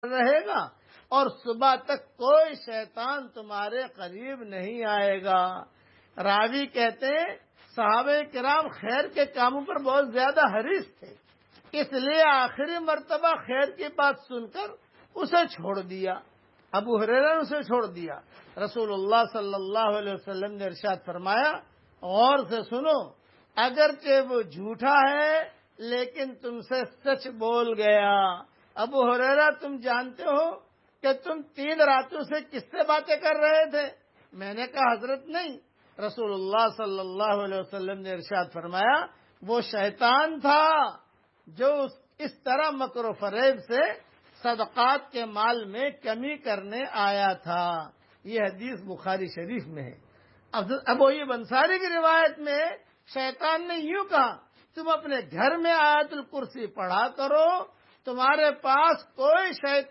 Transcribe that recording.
رہے گا اور صبح تک کوئی شیطان تمہارے قریب نہیں آئے گا۔ راوی کہتے ہیں صحابہ کرام خیر کے کاموں پر بہت زیادہ حریص تھے، اس لیے آخری مرتبہ خیر کی بات سن کر اسے چھوڑ دیا۔ ابو ہریرہ نے اسے چھوڑ دیا۔ رسول اللہ صلی اللہ علیہ وسلم نے ارشاد فرمایا، غور سے سنو، اگرچہ وہ جھوٹا ہے لیکن تم سے سچ بول گیا۔ ابو ہریرہ تم جانتے ہو کہ تم 3 راتوں سے کس سے باتیں کر رہے تھے؟ میں نے کہا حضرت نہیں۔ رسول اللہ صلی اللہ علیہ وسلم نے ارشاد فرمایا، وہ شیطان تھا جو اس طرح مکر و فریب سے صدقات کے مال میں کمی کرنے آیا تھا۔ یہ حدیث بخاری شریف میں ہے۔ ابو ایوب انصاری کی روایت میں شیطان نے یوں کہا، تم اپنے گھر میں آیت الکرسی پڑھا کرو، تمہارے پاس کوئی شیطان